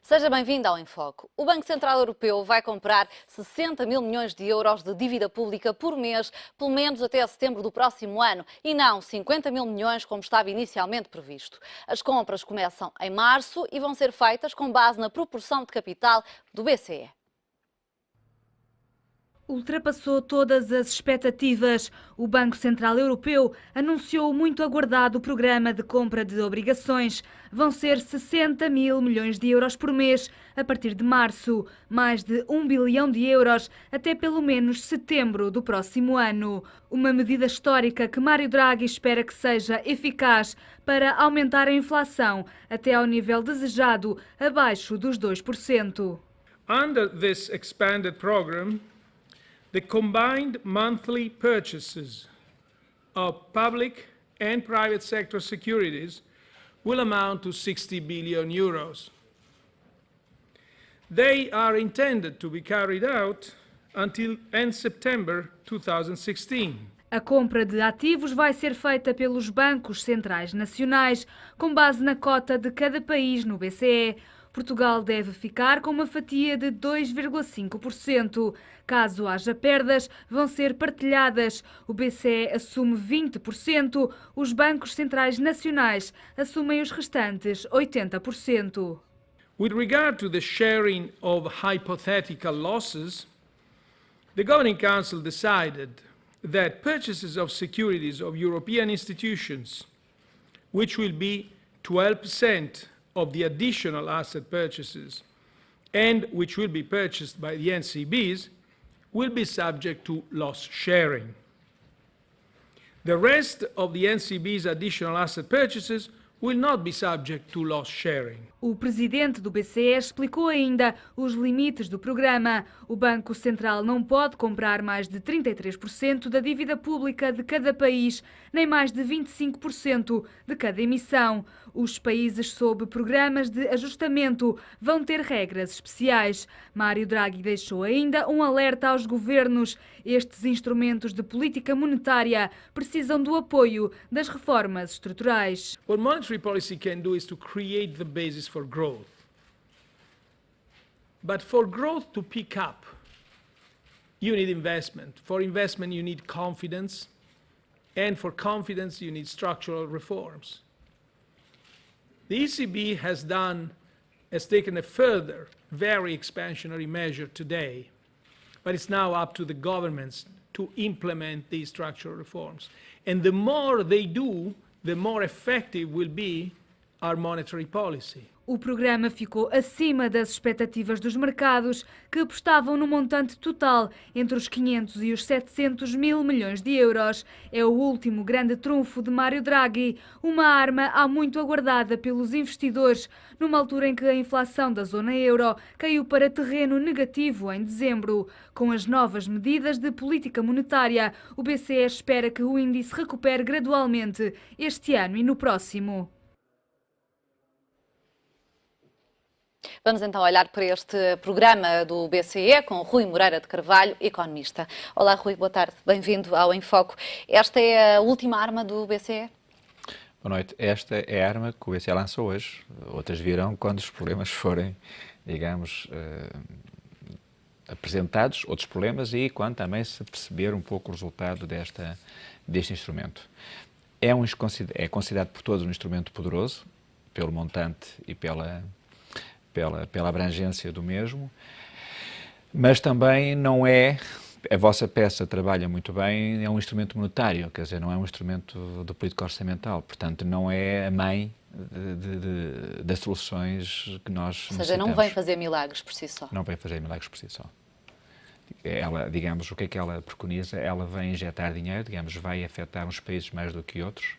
Seja bem-vindo ao Enfoque. O Banco Central Europeu vai comprar 60 mil milhões de euros de dívida pública por mês, pelo menos até setembro do próximo ano, e não 50 mil milhões como estava inicialmente previsto. As compras começam em março e vão ser feitas com base na proporção de capital do BCE. Ultrapassou todas as expectativas. O Banco Central Europeu anunciou o muito aguardado programa de compra de obrigações. Vão ser 60 mil milhões de euros por mês a partir de março, mais de 1 bilhão de euros até pelo menos setembro do próximo ano. Uma medida histórica que Mário Draghi espera que seja eficaz para aumentar a inflação até ao nível desejado, abaixo dos 2%. Under this expanded program, the combined monthly purchases of public and private sector securities will amount to 60 billion euros. They are intended to be carried out until end September 2016. A compra de ativos vai ser feita pelos bancos centrais nacionais, com base na cota de cada país no BCE. Portugal deve ficar com uma fatia de 2,5%. Caso haja perdas, vão ser partilhadas. O BCE assume 20%, os bancos centrais nacionais assumem os restantes 80%. With regard to the sharing of hypothetical losses, the Governing Council decided that purchases of securities of European institutions, which will be 12% of the additional asset purchases and which will be purchased by the NCBs, will be subject to loss sharing. The rest of the NCB's additional asset purchases will not be subject to loss sharing. O presidente do BCE explicou ainda os limites do programa. O Banco Central não pode comprar mais de 33% da dívida pública de cada país, nem mais de 25% de cada emissão. Os países sob programas de ajustamento vão ter regras especiais. Mário Draghi deixou ainda um alerta aos governos. Estes instrumentos de política monetária precisam do apoio das reformas estruturais. What monetary policy can do is to create the basis for growth. But for growth to pick up, you need investment. For investment, you need confidence. And for confidence, you need structural reforms. The ECB has taken a further, very expansionary measure today, but it's now up to the governments to implement these structural reforms. And the more they do, the more effective will be our monetary policy. O programa ficou acima das expectativas dos mercados, que apostavam no montante total entre os 500 e os 700 mil milhões de euros. É o último grande trunfo de Mário Draghi, uma arma há muito aguardada pelos investidores, numa altura em que a inflação da zona euro caiu para terreno negativo em dezembro. Com as novas medidas de política monetária, o BCE espera que o índice recupere gradualmente este ano e no próximo. Vamos então olhar para este programa do BCE com Rui Moreira de Carvalho, economista. Olá, Rui, boa tarde. Bem-vindo ao Enfoque. Esta é a última arma do BCE? Boa noite. Esta é a arma que o BCE lançou hoje. Outras virão quando os problemas forem, digamos, apresentados, outros problemas, e quando também se perceber um pouco o resultado deste instrumento. É considerado por todos um instrumento poderoso, pelo montante e pela abrangência do mesmo, mas também não é, a vossa peça trabalha muito bem, é um instrumento monetário, quer dizer, não é um instrumento de política orçamental, portanto não é a mãe das soluções que nós necessitamos. Ou seja, não vem fazer milagres por si só. Não vem fazer milagres por si só. Ela, digamos, o que é que ela preconiza? Ela vem injetar dinheiro, digamos, vai afetar uns países mais do que outros.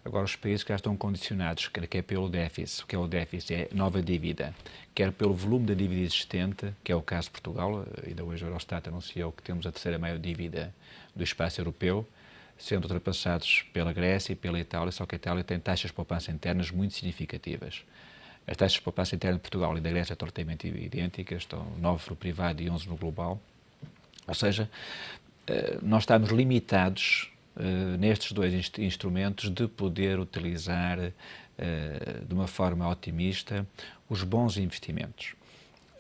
Agora, os países que já estão condicionados, quer pelo déficit, o que é o déficit? É nova dívida, quer pelo volume da dívida existente, que é o caso de Portugal. Ainda hoje o Eurostat anunciou que temos a terceira maior dívida do espaço europeu, sendo ultrapassados pela Grécia e pela Itália, só que a Itália tem taxas de poupança internas muito significativas. As taxas de poupança interna de Portugal e da Grécia estão totalmente idênticas, estão 9 no privado e 11 no global. Ou seja, nós estamos limitados nestes dois instrumentos de poder utilizar de uma forma otimista, os bons investimentos.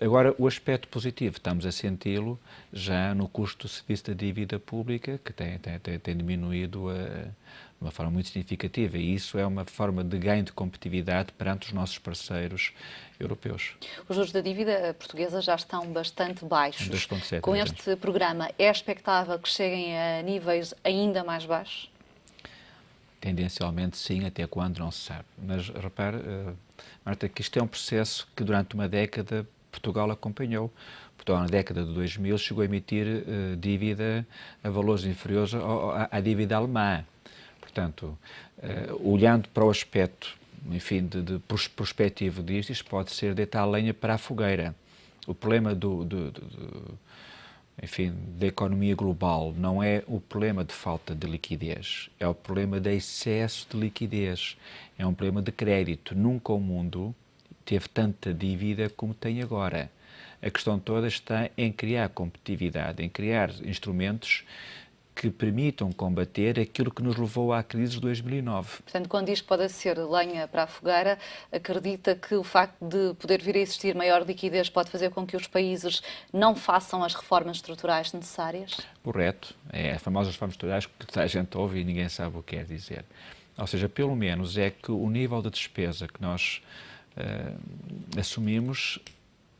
Agora, o aspecto positivo, estamos a senti-lo já no custo do serviço da dívida pública, que tem diminuído de uma forma muito significativa, e isso é uma forma de ganho de competitividade perante os nossos parceiros europeus. Os juros da dívida portuguesa já estão bastante baixos. 2,7%. Com este programa, é expectável que cheguem a níveis ainda mais baixos? Tendencialmente sim, até quando não se sabe. Mas repare, Marta, que isto é um processo que durante uma década Portugal acompanhou. Portugal, na década de 2000, chegou a emitir dívida a valores inferiores à dívida alemã. Portanto, olhando para o aspecto, enfim, de prospectivo disto, isto pode ser deitar lenha para a fogueira. O problema da economia global não é o problema de falta de liquidez, é o problema de excesso de liquidez, é um problema de crédito. Nunca o mundo teve tanta dívida como tem agora. A questão toda está em criar competitividade, em criar instrumentos que permitam combater aquilo que nos levou à crise de 2009. Portanto, quando diz que pode ser lenha para a fogueira, acredita que o facto de poder vir a existir maior liquidez pode fazer com que os países não façam as reformas estruturais necessárias? Correto. É as famosas reformas estruturais que a gente ouve e ninguém sabe o que quer dizer. Ou seja, pelo menos é que o nível de despesa que nós assumimos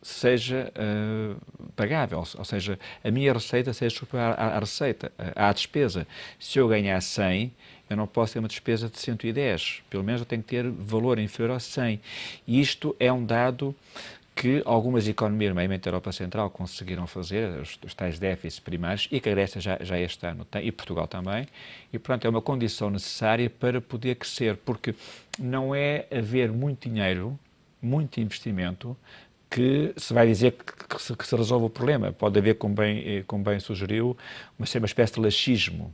seja pagável, ou seja, a minha receita seja superior à receita, à despesa. Se eu ganhar 100, eu não posso ter uma despesa de 110, pelo menos eu tenho que ter valor inferior a 100. E isto é um dado que algumas economias, nomeadamente a Europa Central, conseguiram fazer, os tais déficits primários, e que a Grécia já este ano tem, e Portugal também, e, portanto, é uma condição necessária para poder crescer, porque não é haver muito dinheiro, muito investimento, que se vai dizer que se resolve o problema. Pode haver, como bem sugeriu, uma espécie de laxismo.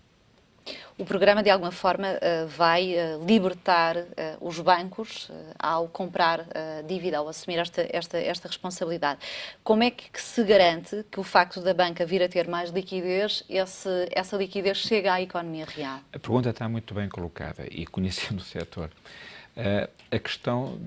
O programa, de alguma forma, vai libertar os bancos ao comprar dívida, ao assumir esta responsabilidade. Como é que se garante que o facto da banca vir a ter mais liquidez, essa liquidez chega à economia real? A pergunta está muito bem colocada e, conhecendo o setor, a questão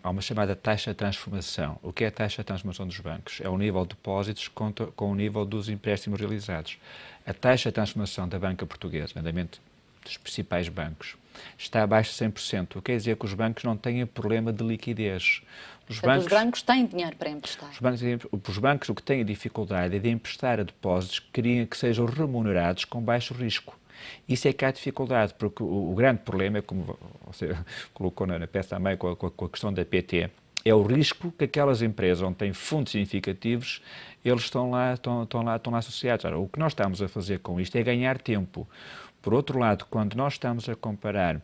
há uma chamada taxa de transformação. O que é a taxa de transformação dos bancos? É o nível de depósitos com o nível dos empréstimos realizados. A taxa de transformação da banca portuguesa, nomeadamente dos principais bancos, está abaixo de 100%. O que quer dizer que os bancos não têm problema de liquidez. Os bancos têm dinheiro para emprestar. Os bancos o que têm dificuldade é de emprestar a depósitos que queriam que sejam remunerados com baixo risco. Isso é que há dificuldade, porque o grande problema é, como você colocou na peça também com a questão da PT, é o risco que aquelas empresas onde têm fundos significativos, eles estão lá associados. Ora, o que nós estamos a fazer com isto é ganhar tempo. Por outro lado, quando nós estamos a comparar,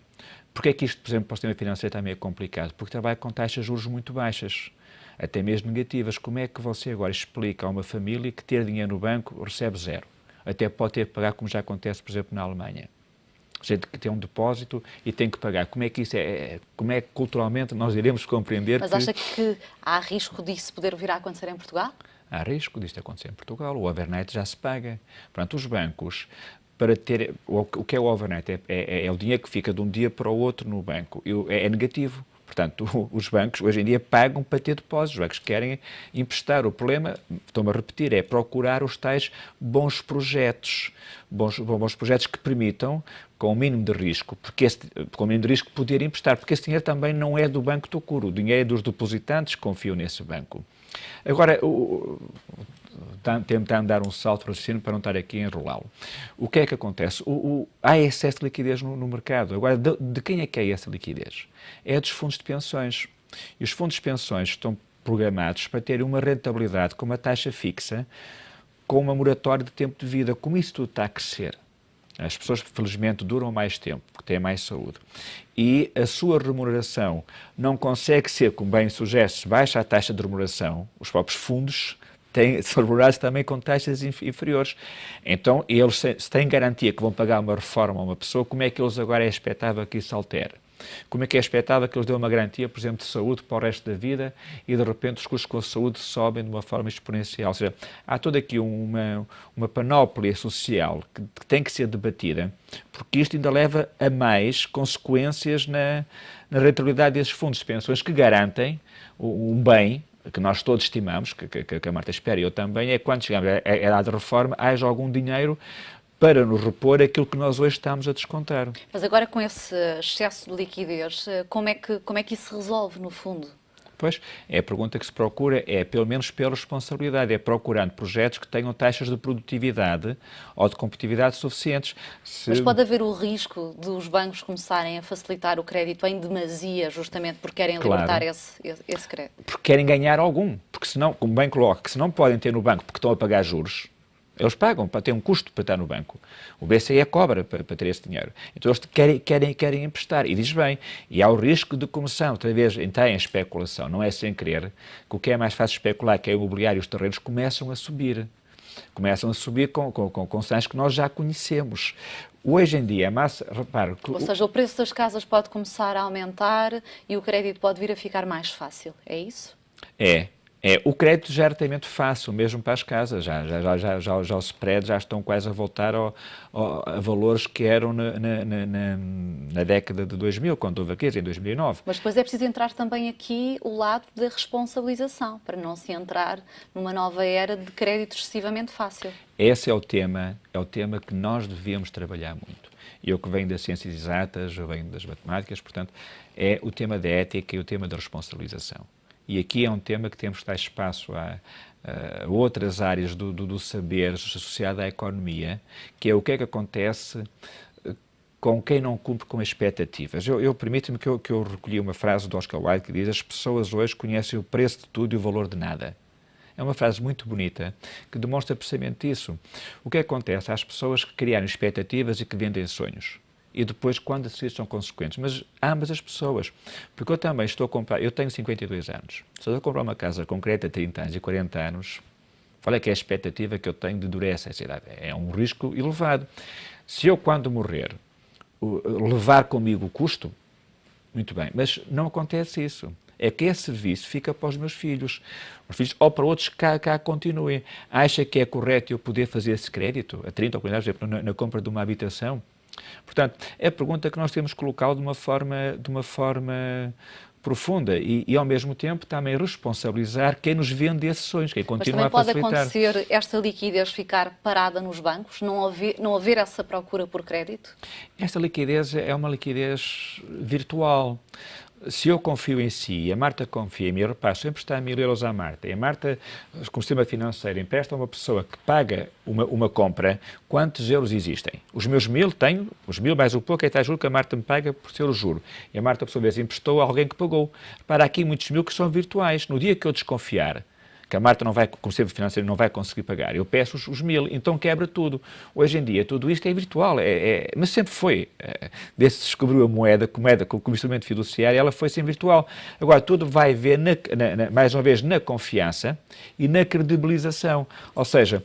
porque é que isto, por exemplo, para o sistema financeiro também é complicado? Porque trabalha com taxas de juros muito baixas, até mesmo negativas. Como é que você agora explica a uma família que ter dinheiro no banco recebe zero? Até pode ter que pagar, como já acontece, por exemplo, na Alemanha. Gente que tem um depósito e tem que pagar. Como é que isso como é que culturalmente nós iremos compreender? Mas acha que há risco disso poder vir a acontecer em Portugal? Há risco disto acontecer em Portugal. O overnight já se paga. Portanto, os bancos, para ter... O que é o overnight? É o dinheiro que fica de um dia para o outro no banco. É negativo. Portanto, os bancos hoje em dia pagam para ter depósitos. Os bancos querem emprestar. O problema, estou-me a repetir, é procurar os tais bons projetos. Bons projetos que permitam, com o mínimo de risco, com o mínimo de risco, poder emprestar. Porque esse dinheiro também não é do banco Tocuro. O dinheiro é dos depositantes que confiam nesse banco. Agora, tentando dar um salto para o raciocínio para não estar aqui a enrolá-lo. O que é que acontece? Há excesso de liquidez no mercado. Agora, de quem é que é essa liquidez? É dos fundos de pensões. E os fundos de pensões estão programados para terem uma rentabilidade com uma taxa fixa, com uma moratória de tempo de vida. Como isso tudo está a crescer, as pessoas, felizmente, duram mais tempo, porque têm mais saúde. E a sua remuneração não consegue ser, como bem sugere, se baixa a taxa de remuneração, os próprios fundos são remunerados também com taxas inferiores. Então, eles, se têm garantia que vão pagar uma reforma a uma pessoa, como é que eles agora é expectável que isso altere? Como é que é expectável que eles dêem uma garantia, por exemplo, de saúde para o resto da vida e, de repente, os custos com a saúde sobem de uma forma exponencial? Ou seja, há toda aqui uma panóplia social que tem que ser debatida, porque isto ainda leva a mais consequências na rentabilidade desses fundos de pensões que garantem um bem que nós todos estimamos, que a Marta espera e eu também, é quando chegamos à idade de reforma, haja algum dinheiro para nos repor aquilo que nós hoje estamos a descontar. Mas agora, com esse excesso de liquidez, como é que isso se resolve, no fundo? Pois, é a pergunta que se procura, é pelo menos pela responsabilidade, é procurando projetos que tenham taxas de produtividade ou de competitividade suficientes. Mas pode haver o risco dos bancos começarem a facilitar o crédito em demasia, justamente porque querem libertar esse crédito? Porque querem ganhar algum, porque senão, como bem coloca, que se não podem ter no banco porque estão a pagar juros, eles pagam, para ter um custo para estar no banco. O BCE cobra para ter esse dinheiro. Então eles querem emprestar. E diz bem, e há o risco de começar outra vez a entrar em especulação. Não é sem querer que o que é mais fácil especular, que é o imobiliário e os terrenos, começam a subir. Começam a subir com sinais que nós já conhecemos. Hoje em dia, repare... Ou seja, o preço das casas pode começar a aumentar e o crédito pode vir a ficar mais fácil. É isso? O crédito já era relativamente fácil, mesmo para as casas. Já os spreads já estão quase a voltar a valores que eram na década de 2000, quando houve a crise, em 2009. Mas depois é preciso entrar também aqui o lado da responsabilização, para não se entrar numa nova era de crédito excessivamente fácil. Esse é o tema que nós devíamos trabalhar muito. Eu que venho das ciências exatas, eu venho das matemáticas, portanto, é o tema da ética e o tema da responsabilização. E aqui é um tema que temos que dar espaço a outras áreas do saber associado à economia, que é o que é que acontece com quem não cumpre com expectativas. Permito-me que eu recolhi uma frase do Oscar Wilde que diz: as pessoas hoje conhecem o preço de tudo e o valor de nada. É uma frase muito bonita que demonstra precisamente isso. O que acontece às pessoas que criaram expectativas e que vendem sonhos? E depois, quando decidir, são consequentes. Mas ambas as pessoas. Porque eu também estou a comprar... Eu tenho 52 anos. Se eu estou a comprar uma casa com crédito a 30 anos e 40 anos, qual é que é a expectativa que eu tenho de durar essa idade? É um risco elevado. Se eu, quando morrer, levar comigo o custo, muito bem. Mas não acontece isso. É que esse serviço fica para os meus filhos. Os filhos, ou para outros que cá continuem. Acha que é correto eu poder fazer esse crédito a 30 ou 40 anos, por exemplo, na compra de uma habitação? Portanto, é a pergunta que nós temos que colocá-lo de uma forma profunda e, ao mesmo tempo, também responsabilizar quem nos vende esses sonhos, quem continua a facilitar. Mas também pode acontecer esta liquidez ficar parada nos bancos, não haver essa procura por crédito? Esta liquidez é uma liquidez virtual. Se eu confio em si e a Marta confia em mim, repare, se eu emprestar 1.000 euros à Marta e a Marta, com o sistema financeiro, empresta a uma pessoa que paga uma compra, quantos euros existem? Os meus 1.000 tenho, os 1.000 mais o pouco é a juro que a Marta me paga por ser o juro. E a Marta, por sua vez, emprestou a alguém que pagou. Repara, há aqui muitos 1.000 que são virtuais. No dia que eu desconfiar que a Marta como sistema financeiro não vai conseguir pagar, eu peço os 1.000, então quebra tudo. Hoje em dia tudo isto é virtual, mas sempre foi. Desde que se descobriu a moeda como instrumento fiduciário, ela foi sempre virtual. Agora, tudo vai ver, mais uma vez, na confiança e na credibilização. Ou seja,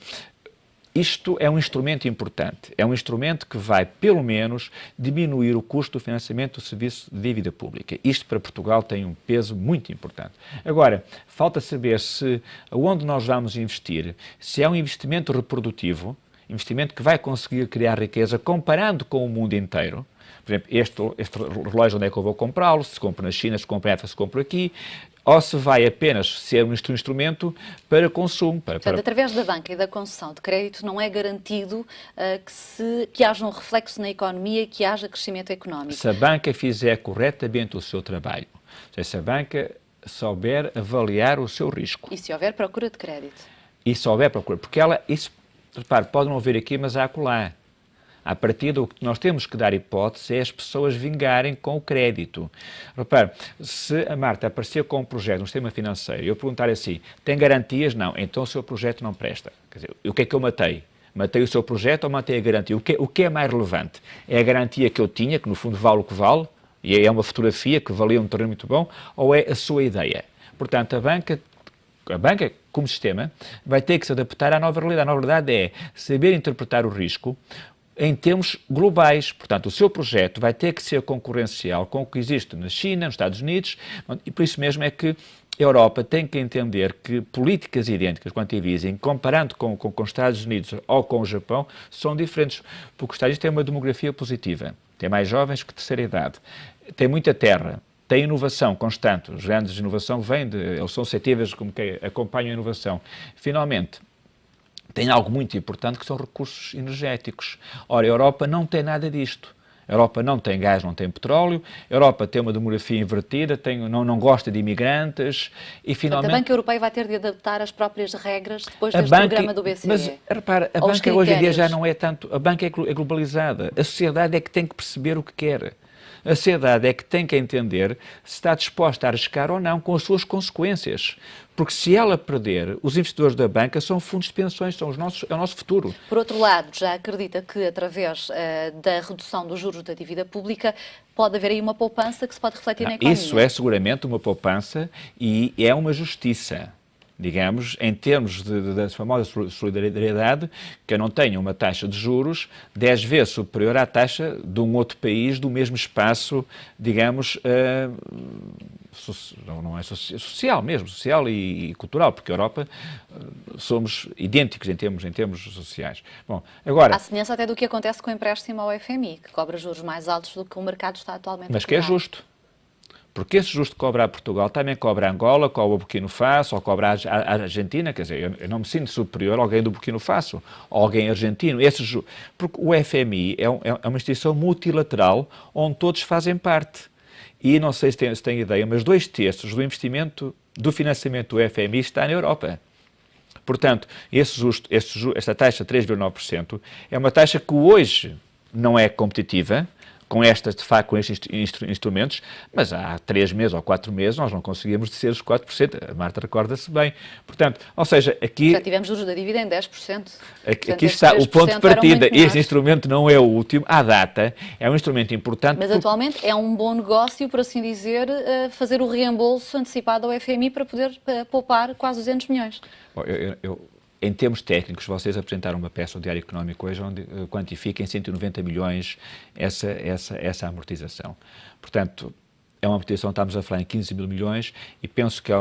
isto é um instrumento importante, é um instrumento que vai, pelo menos, diminuir o custo do financiamento do serviço de dívida pública. Isto para Portugal tem um peso muito importante. Agora, falta saber se onde nós vamos investir, se é um investimento reprodutivo, investimento que vai conseguir criar riqueza comparando com o mundo inteiro. Por exemplo, este relógio, onde é que eu vou comprá-lo? Se compro na China, se compro em África, se compro aqui. Ou se vai apenas ser um instrumento para consumo. Portanto, através da banca e da concessão de crédito não é garantido que haja um reflexo na economia e que haja crescimento económico. Se a banca fizer corretamente o seu trabalho, se a banca souber avaliar o seu risco. E se houver procura de crédito. E se houver procura, porque repare, pode não haver aqui, mas há acolá. À partida, o que nós temos que dar hipótese é as pessoas vingarem com o crédito. Repare, se a Marta aparecer com um projeto no sistema financeiro e eu perguntar assim, tem garantias? Não, então o seu projeto não presta. Quer dizer, o que é que eu matei? Matei o seu projeto ou matei a garantia? O que é mais relevante? É a garantia que eu tinha, que no fundo vale o que vale, e é uma fotografia que valia um terreno muito bom, ou é a sua ideia? Portanto, a banca, como sistema, vai ter que se adaptar à nova realidade. A nova realidade é saber interpretar o risco, em termos globais. Portanto, o seu projeto vai ter que ser concorrencial com o que existe na China, nos Estados Unidos, e por isso mesmo é que a Europa tem que entender que políticas idênticas quanto a visem, comparando com os Estados Unidos ou com o Japão, são diferentes, porque os Estados Unidos têm uma demografia positiva, tem mais jovens que terceira idade, tem muita terra, tem inovação constante, os grandes de inovação vêm eles são suscetíveis como que acompanham a inovação. Finalmente, tem algo muito importante que são recursos energéticos. Ora, a Europa não tem nada disto. A Europa não tem gás, não tem petróleo, a Europa tem uma demografia invertida, não gosta de imigrantes e finalmente... A Banca Europeia vai ter de adaptar as próprias regras depois deste programa do BCE. Mas repara, a banca hoje em dia já não é tanto... A banca é globalizada. A sociedade é que tem que perceber o que quer. A sociedade é que tem que entender se está disposta a arriscar ou não com as suas consequências. Porque se ela perder, os investidores da banca são fundos de pensões, é o nosso futuro. Por outro lado, já acredita que através da redução dos juros da dívida pública pode haver aí uma poupança que se pode refletir na economia? Isso é seguramente uma poupança e é uma justiça. Digamos, em termos da famosa solidariedade, que eu não tenho uma taxa de juros 10 vezes superior à taxa de um outro país do mesmo espaço, digamos, não é social mesmo, social e cultural, porque a Europa somos idênticos em termos sociais. Bom, agora... Há semelhança até do que acontece com o empréstimo ao FMI, que cobra juros mais altos do que o mercado está atualmente a Mas que é justo. Porque esse justo que cobra a Portugal também cobra a Angola, cobra o Burkina Faso, ou cobra a Argentina, quer dizer, eu não me sinto superior a alguém do Burkina Faso, ou alguém argentino. Porque o FMI é uma instituição multilateral onde todos fazem parte. E não sei se tem ideia, mas 2/3 do investimento, do financiamento do FMI está na Europa. Portanto, esta taxa de 3,9% é uma taxa que hoje não é competitiva, com estes instrumentos, mas há 3 meses ou 4 meses nós não conseguíamos descer os 4%. A Marta recorda-se bem. Portanto, ou seja, aqui... Já tivemos juros da dívida em 10%. Aqui está o ponto de partida. Este instrumento não é o último. À data, é um instrumento importante. Mas atualmente é um bom negócio, por assim dizer, fazer o reembolso antecipado ao FMI para poder poupar quase 200 milhões. Bom, em termos técnicos, vocês apresentaram uma peça ao Diário Económico hoje onde quantifica em 190 milhões essa amortização. Portanto, é uma amortização, estamos a falar em 15 mil milhões e penso que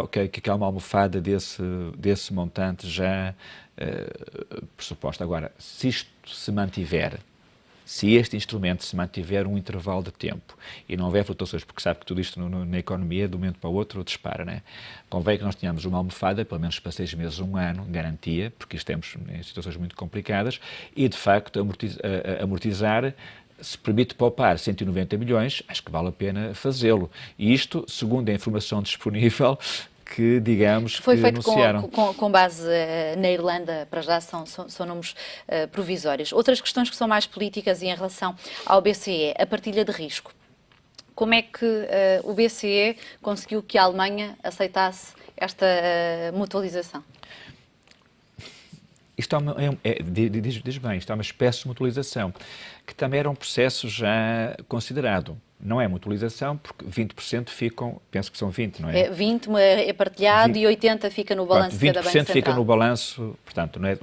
há uma almofada desse montante já pressuposta. Agora, se isto se mantiver, se este instrumento se mantiver um intervalo de tempo e não houver flutuações, porque sabe que tudo isto na economia, de um momento para o outro, dispara, né? Convém que nós tenhamos uma almofada, pelo menos para 6 meses, 1 ano, garantia, porque estamos em situações muito complicadas, e de facto amortizar, se permite poupar 190 milhões, acho que vale a pena fazê-lo. E isto, segundo a informação disponível, que, digamos, foi que feito anunciaram. com base na Irlanda, para já são números provisórios. Outras questões que são mais políticas e em relação ao BCE, a partilha de risco. Como é que o BCE conseguiu que a Alemanha aceitasse esta mutualização? Isto diz bem, isto é uma espécie de mutualização, que também era um processo já considerado. Não é mutualização, porque 20% ficam, penso que são 20, não é? 20 é partilhado 20, e 80% fica no balanço de cada Banco Central. 20% fica no balanço, portanto, não é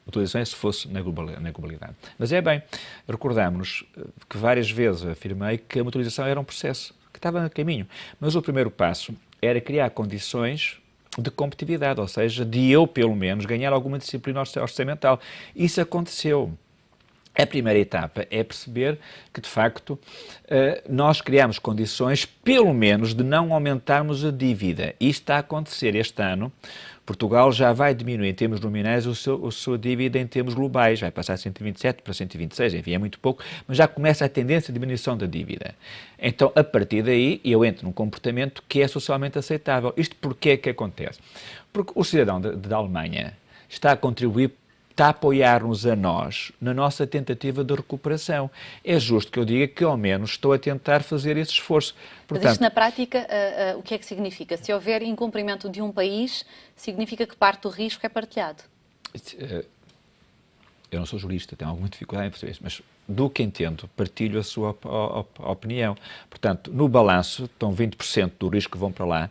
mutualização é se fosse na globalidade. Mas é bem, recordámos-nos que várias vezes afirmei que a mutualização era um processo que estava no caminho, mas o primeiro passo era criar condições de competitividade, ou seja, de eu, pelo menos, ganhar alguma disciplina orçamental. Isso aconteceu. A primeira etapa é perceber que, de facto, nós criamos condições, pelo menos, de não aumentarmos a dívida. Isto está a acontecer este ano. Portugal já vai diminuir em termos nominais a sua dívida em termos globais. Vai passar de 127 para 126, enfim, é muito pouco, mas já começa a tendência de diminuição da dívida. Então, a partir daí, eu entro num comportamento que é socialmente aceitável. Isto porquê é que acontece? Porque o cidadão da Alemanha está a contribuir, está a apoiar-nos a nós na nossa tentativa de recuperação. É justo que eu diga que, ao menos, estou a tentar fazer esse esforço. Portanto, mas isto, na prática, o que é que significa? Se houver incumprimento de um país, significa que parte do risco é partilhado? Eu não sou jurista, tenho alguma dificuldade em perceber isso, mas do que entendo, partilho a sua opinião. Portanto, no balanço estão 20% do risco que vão para lá,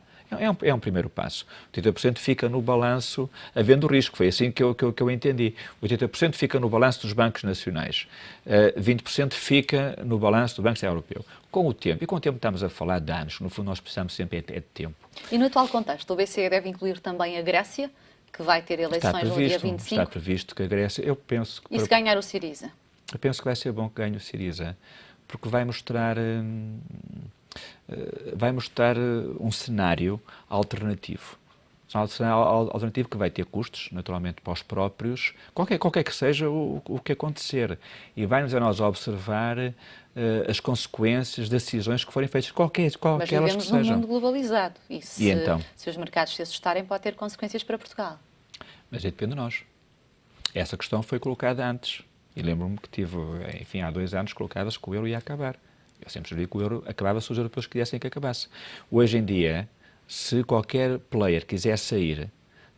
É um primeiro passo. 80% fica no balanço, havendo risco. Foi assim que eu entendi. 80% fica no balanço dos bancos nacionais. 20% fica no balanço do Banco Central Europeu. Com o tempo, e com o tempo estamos a falar de anos, no fundo nós precisamos sempre de tempo. E no atual contexto, o BCE deve incluir também a Grécia, que vai ter eleições no dia 25? Está previsto que a Grécia, eu penso... E se ganhar o Syriza? Eu penso que vai ser bom que ganhe o Syriza, porque vai mostrar um cenário alternativo. Um cenário alternativo que vai ter custos, naturalmente, para os próprios, qualquer que seja o que acontecer. E vai-nos a nós observar as consequências das decisões que forem feitas, qualquer Mas que elas que vivemos num sejam. mundo globalizado. E então? Se os mercados se assustarem, pode ter consequências para Portugal. Mas aí depende de nós. Essa questão foi colocada antes. E lembro-me que tive, enfim, há 2 anos colocadas que o euro ia acabar. Eu sempre sabia que o euro acabava se os europeus quisessem que acabasse. Hoje em dia, se qualquer player quiser sair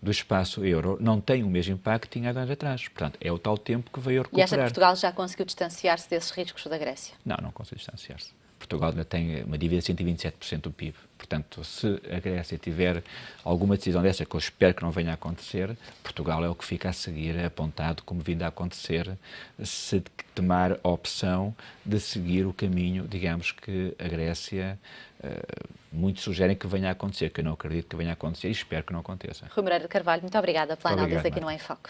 do espaço euro, não tem o mesmo impacto que tinha há anos atrás. Portanto, é o tal tempo que veio a recuperar. E acha que Portugal já conseguiu distanciar-se desses riscos da Grécia? Não conseguiu distanciar-se. Portugal ainda tem uma dívida de 127% do PIB. Portanto, se a Grécia tiver alguma decisão dessa, que eu espero que não venha a acontecer, Portugal é o que fica a seguir apontado como vindo a acontecer, se tomar a opção de seguir o caminho, digamos, que a Grécia, muitos sugerem que venha a acontecer, que eu não acredito que venha a acontecer e espero que não aconteça. Rui Moreira de Carvalho, muito obrigada pela Muito análise obrigado, aqui no Enfoque.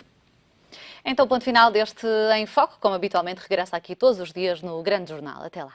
Então, ponto final deste Enfoque, como habitualmente regressa aqui todos os dias no Grande Jornal. Até lá.